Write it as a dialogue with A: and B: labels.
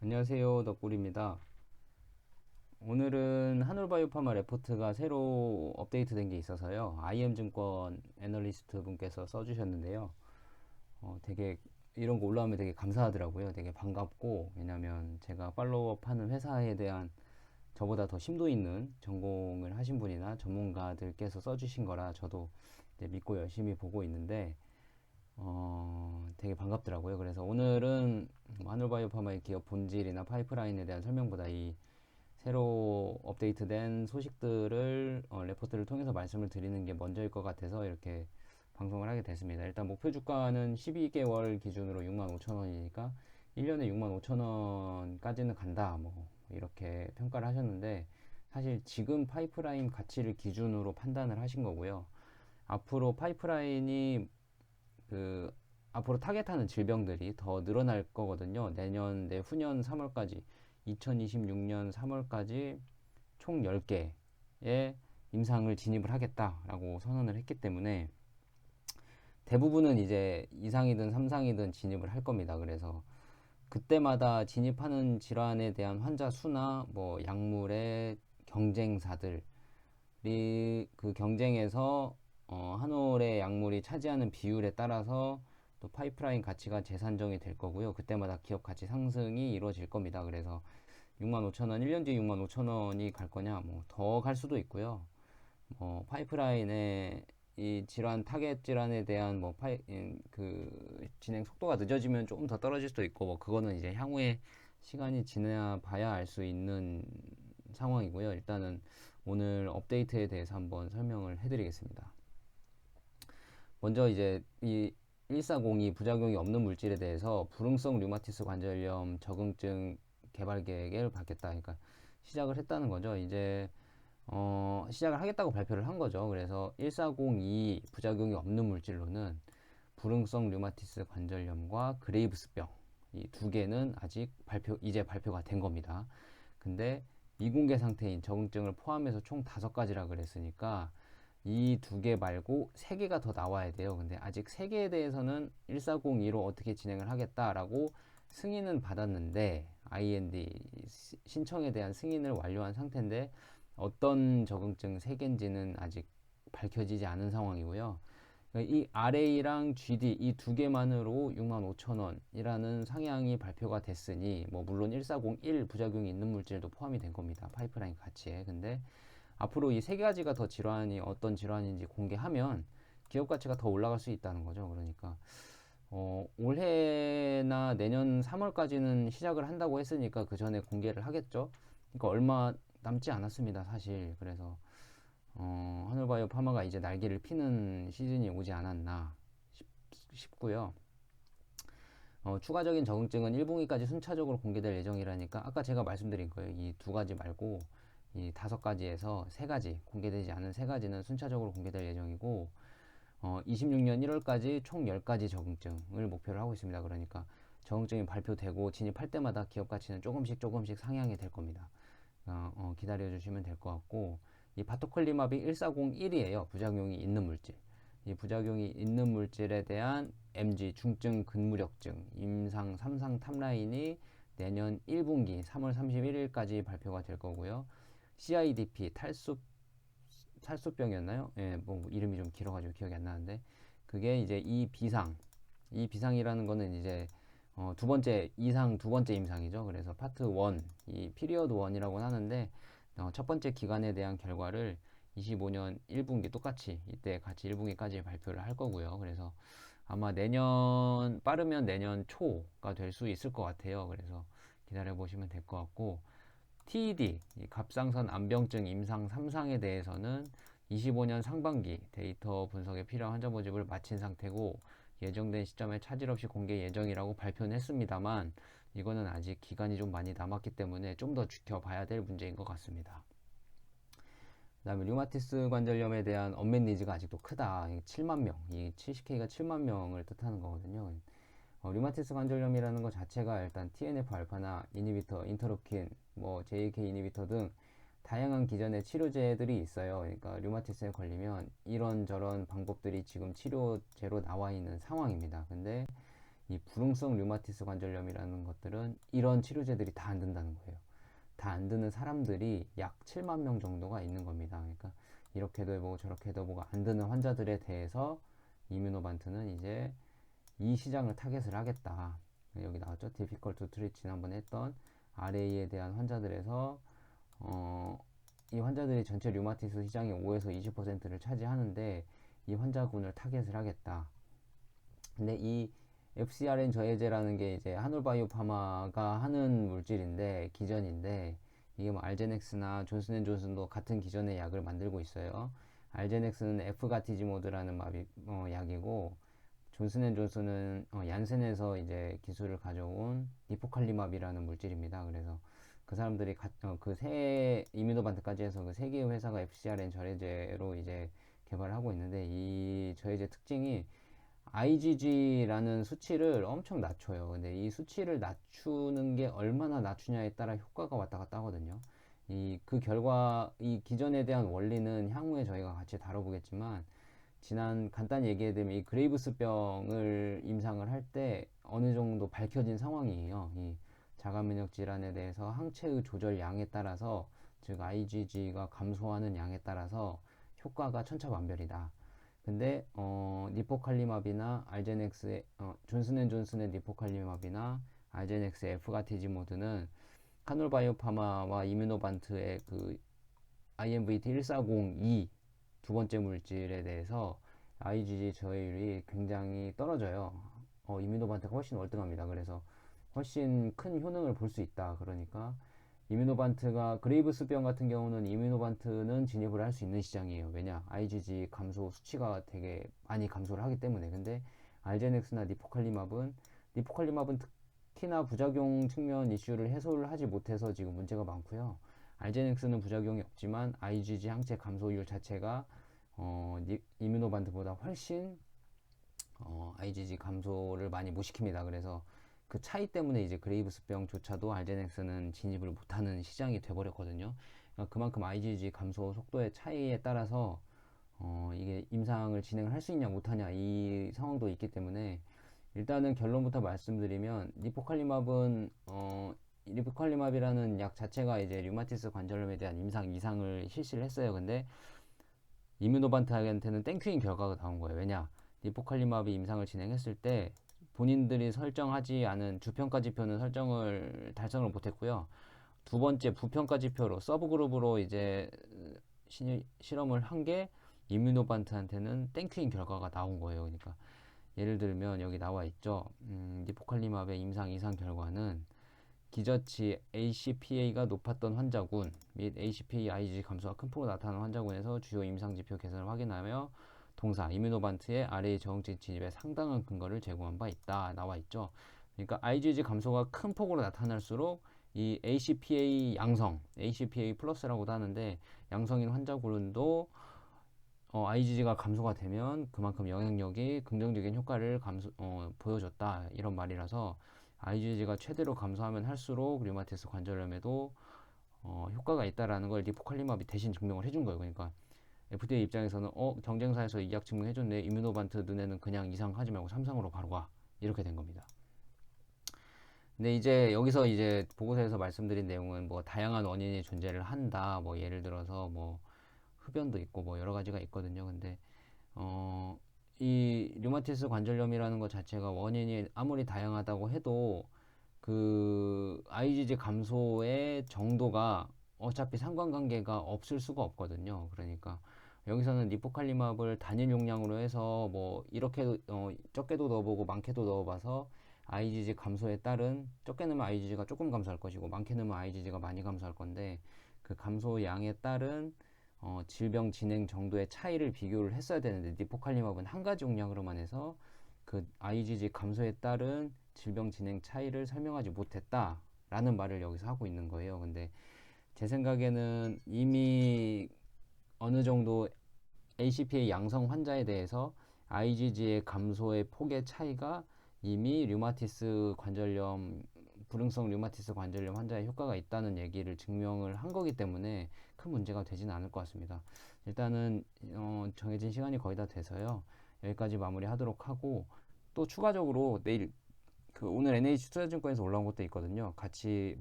A: 안녕하세요, 덕꿀입니다. 오늘은 한올바이오파마 레포트가 새로 업데이트된 게 있어서요. IM증권 애널리스트 분께서 써주셨는데요. 되게 이런 거 올라오면 되게 감사하더라고요. 되게 반갑고, 왜냐면 제가 팔로우업 하는 회사에 대한 저보다 더 심도 있는 전공을 하신 분이나 전문가들께서 써주신 거라 저도 이제 믿고 열심히 보고 있는데, 되게 반갑더라고요. 그래서 오늘은 한올바이오파마의 기업 본질이나 파이프라인에 대한 설명보다 이 새로 업데이트된 소식들을 레포트를 통해서 말씀을 드리는 게 먼저일 것 같아서 이렇게 방송을 하게 됐습니다. 일단 목표 주가는 12개월 기준으로 65,000원이니까 1년에 65,000원까지는 간다. 뭐 이렇게 평가를 하셨는데 사실 지금 파이프라인 가치를 기준으로 판단을 하신 거고요. 앞으로 파이프라인이 그 앞으로 타겟하는 질병들이 더 늘어날 거거든요. 내년 내후년 3월까지 2026년 3월까지 총 10개의 임상을 진입을 하겠다라고 선언을 했기 때문에 대부분은 이제 2상이든 3상이든 진입을 할 겁니다. 그래서 그때마다 진입하는 질환에 대한 환자 수나 뭐 약물의 경쟁사들이 그 경쟁에서 한올의 약물이 차지하는 비율에 따라서 또 파이프라인 가치가 재산정이 될 거고요. 그때마다 기업 가치 상승이 이루어질 겁니다. 그래서 65,000원, 1년 뒤에 65,000원이 갈 거냐, 뭐 더 갈 수도 있고요. 파이프라인의 이 질환, 타겟 질환에 대한 그 진행 속도가 늦어지면 조금 더 떨어질 수도 있고, 뭐 그거는 이제 향후에 시간이 지나야 봐야 알 수 있는 상황이고요. 일단은 오늘 업데이트에 대해서 한번 설명을 해드리겠습니다. 먼저 이제 이 1402 부작용이 없는 물질에 대해서 불응성 류마티스 관절염 적응증 개발 계획을 받겠다. 그러니까 시작을 했다는 거죠. 이제 시작을 하겠다고 발표를 한 거죠. 그래서 1402 부작용이 없는 물질로는 불응성 류마티스 관절염과 그레이브스병 이 두 개는 아직 이제 발표가 된 겁니다. 근데 미공개 상태인 적응증을 포함해서 총 5가지라 그랬으니까 이 두 개 말고 3개가 더 나와야 돼요. 근데 아직 3개에 대해서는 1402로 어떻게 진행을 하겠다라고 승인은 받았는데 IND 신청에 대한 승인을 완료한 상태인데 어떤 적응증 3개인지는 아직 밝혀지지 않은 상황이고요. 이 RA랑 GD 이 두 개만으로 65,000원이라는 상향이 발표가 됐으니 뭐 물론 1401 부작용이 있는 물질도 포함이 된 겁니다. 파이프라인 가치에. 근데 앞으로 이 3가지가 더 질환이 어떤 질환인지 공개하면 기업 가치가 더 올라갈 수 있다는 거죠. 그러니까 올해나 내년 3월까지는 시작을 한다고 했으니까 그 전에 공개를 하겠죠. 그러니까 얼마 남지 않았습니다, 사실. 그래서 하늘바이오 파마가 이제 날개를 피는 시즌이 오지 않았나 싶고요. 추가적인 적응증은 1분기까지 순차적으로 공개될 예정이라니까 아까 제가 말씀드린 거예요. 이 2가지 말고 이 5가지에서 3가지 공개되지 않은 3가지는 순차적으로 공개될 예정이고 26년 1월까지 총 10가지 적응증을 목표를 하고 있습니다. 그러니까 적응증이 발표되고 진입할 때마다 기업 가치는 조금씩 상향이 될 겁니다. 기다려 주시면 될 것 같고 이 바토클리마비 1401이에요. 부작용이 있는 물질. 이 부작용이 있는 물질에 대한 MG 중증 근무력증 임상 3상 탑라인이 내년 1분기 3월 31일까지 발표가 될 거고요. CIDP 탈수병이었나요? 예, 뭐 이름이 좀 길어가지고 기억이 안 나는데 그게 이제 이 비상이라는 거는 이제 두 번째 이상 두 번째 임상이죠. 그래서 파트 1, 이 피리어드 1이라고 하는데 첫 번째 기간에 대한 결과를 25년 1분기 똑같이 이때 같이 1분기까지 발표를 할 거고요. 그래서 아마 빠르면 내년 초가 될 수 있을 것 같아요. 그래서 기다려 보시면 될 것 같고 TED, 갑상선 암병증 임상 3상에 대해서는 25년 상반기 데이터 분석에 필요한 환자 모집을 마친 상태고 예정된 시점에 차질 없이 공개 예정이라고 발표는 했습니다만 이거는 아직 기간이 좀 많이 남았기 때문에 좀 더 지켜봐야 될 문제인 것 같습니다. 그 다음에 류마티스 관절염에 대한 언맷 니즈가 아직도 크다. 7만 명, 이 70K가 7만 명을 뜻하는 거거든요. 류마티스 관절염이라는 것 자체가 일단 TNF 알파나 이니비터, 인터루킨, 뭐 JAK 이니비터 등 다양한 기존의 치료제들이 있어요. 그러니까 류마티스에 걸리면 이런저런 방법들이 지금 치료제로 나와 있는 상황입니다. 근데 이 불응성 류마티스 관절염이라는 것들은 이런 치료제들이 다 안 된다는 거예요. 다 안 드는 사람들이 약 7만 명 정도가 있는 겁니다. 그러니까 이렇게도 해보고 저렇게도 해보고 안 드는 환자들에 대해서 이뮤노반트는 이제 이 시장을 타겟을 하겠다. 여기 나왔죠. difficult to treat 지난번에 했던 RA에 대한 환자들에서 이 환자들이 전체 류마티스 시장의 5에서 20%를 차지하는데 이 환자군을 타겟을 하겠다. 근데 이 FcRn 저해제라는 게 이제 한올바이오파마가 하는 물질인데 기전인데 이게 뭐 알제넥스나 존슨앤존슨도 같은 기전의 약을 만들고 있어요. 알제넥스는 F가티지모드라는 약이고 존슨앤존슨은 얀센에서 이제 기술을 가져온 니포칼리맙이라는 물질입니다. 그래서 그 사람들이 그 세 이뮤노반트까지 해서 그 세 개의 회사가 FcRn 저해제로 이제 개발을 하고 있는데 이 저해제 특징이 IgG라는 수치를 엄청 낮춰요. 근데 이 수치를 낮추는 게 얼마나 낮추냐에 따라 효과가 왔다 갔다 하거든요. 그 결과, 이 기전에 대한 원리는 향후에 저희가 같이 다뤄보겠지만, 간단히 얘기해드리면 이 그레이브스병을 임상을 할 때 어느 정도 밝혀진 상황이에요. 이 자가면역 질환에 대해서 항체의 조절 양에 따라서, 즉 IgG가 감소하는 양에 따라서 효과가 천차만별이다. 근데 니포칼리맙이나 알제넥스의 존슨앤존슨의 니포칼리맙이나 알제넥스의 F가티지모드는 카놀바이오파마와 이뮤노반트의 그 IMVT1402 두 번째 물질에 대해서 IgG 저해율이 굉장히 떨어져요. 이뮤노반트가 훨씬 월등합니다. 그래서 훨씬 큰 효능을 볼 수 있다. 그러니까 이뮤노반트가 그레이브스병 같은 경우는 이뮤노반트는 진입을 할 수 있는 시장이에요. 왜냐? IgG 감소 수치가 되게 많이 감소를 하기 때문에. 근데 알제넥스나 니포칼리맙은 특히나 부작용 측면 이슈를 해소를 하지 못해서 지금 문제가 많고요. 알제넥스는 부작용이 없지만 IgG 항체 감소율 자체가 이뮤노반트보다 훨씬 IgG 감소를 많이 못 시킵니다. 그래서 그 차이 때문에 이제 그레이브스병조차도 알제넥스는 진입을 못하는 시장이 돼버렸거든요. 그러니까 그만큼 IgG 감소 속도의 차이에 따라서 이게 임상을 진행을 할 수 있냐 못하냐 이 상황도 있기 때문에 일단은 결론부터 말씀드리면 리포칼리맙이라는 약 자체가 이제 류마티스 관절염에 대한 임상 이상을 실시를 했어요. 근데 이뮤노반트한테는 땡큐인 결과가 나온 거예요. 왜냐? 리포칼리맙이 임상을 진행했을 때 본인들이 설정하지 않은 주평가 지표는 달성을 못했고요. 두 번째 부평가 지표로 서브그룹으로 이제 실험을 한 게 이뮤노반트한테는 땡큐인 결과가 나온 거예요. 그러니까 예를 들면 여기 나와 있죠. 리포칼리맙의 임상 이상 결과는 기저치 ACPA가 높았던 환자군 및 ACPA IgG 감소가 큰 폭으로 나타나는 환자군에서 주요 임상지표 개선을 확인하며 동사 이뮤노반트의 RA 저항체 진입에 상당한 근거를 제공한 바 있다 나와 있죠. 그러니까 IgG 감소가 큰 폭으로 나타날수록 이 ACPA 양성, ACPA 플러스라고도 하는데 양성인 환자군도 IgG가 감소가 되면 그만큼 영향력이 긍정적인 효과를 보여줬다 이런 말이라서 IgG가 최대로 감소하면 할수록 류마티스 관절염에도 효과가 있다라는 걸 리포칼리맙이 대신 증명을 해준 거예요. 그러니까 FDA 입장에서는 경쟁사에서 이 약 증명해줬네. 이뮤노반트 눈에는 그냥 이상하지 말고 삼성으로 바로 가. 이렇게 된 겁니다. 근데 이제 여기서 이제 보고서에서 말씀드린 내용은 뭐 다양한 원인이 존재를 한다. 뭐 예를 들어서 뭐 흡연도 있고 뭐 여러 가지가 있거든요. 근데 이 류마티스 관절염이라는 것 자체가 원인이 아무리 다양하다고 해도 그 IgG 감소의 정도가 어차피 상관관계가 없을 수가 없거든요. 그러니까 여기서는 니포칼리맙을 단일 용량으로 해서 뭐 이렇게 적게도 넣어보고 많게도 넣어봐서 IgG 감소에 따른 적게 넣으면 IgG가 조금 감소할 것이고 많게 넣으면 IgG가 많이 감소할 건데 그 감소 양에 따른 질병 진행 정도의 차이를 비교를 했어야 되는데 니포칼리맙은 한 가지 용량으로만 해서 그 IgG 감소에 따른 질병 진행 차이를 설명하지 못했다라는 말을 여기서 하고 있는 거예요. 근데 제 생각에는 이미 어느 정도 ACPA 양성 환자에 대해서 IgG의 감소의 폭의 차이가 이미 불응성 류마티스 관절염 환자의 효과가 있다는 얘기를 증명을 한 거기 때문에 큰 문제가 되지는 않을 것 같습니다. 일단은 정해진 시간이 거의 다 돼서요. 여기까지 마무리하도록 하고 또 추가적으로 내일 그 오늘 NH투자증권에서 올라온 것도 있거든요. 같이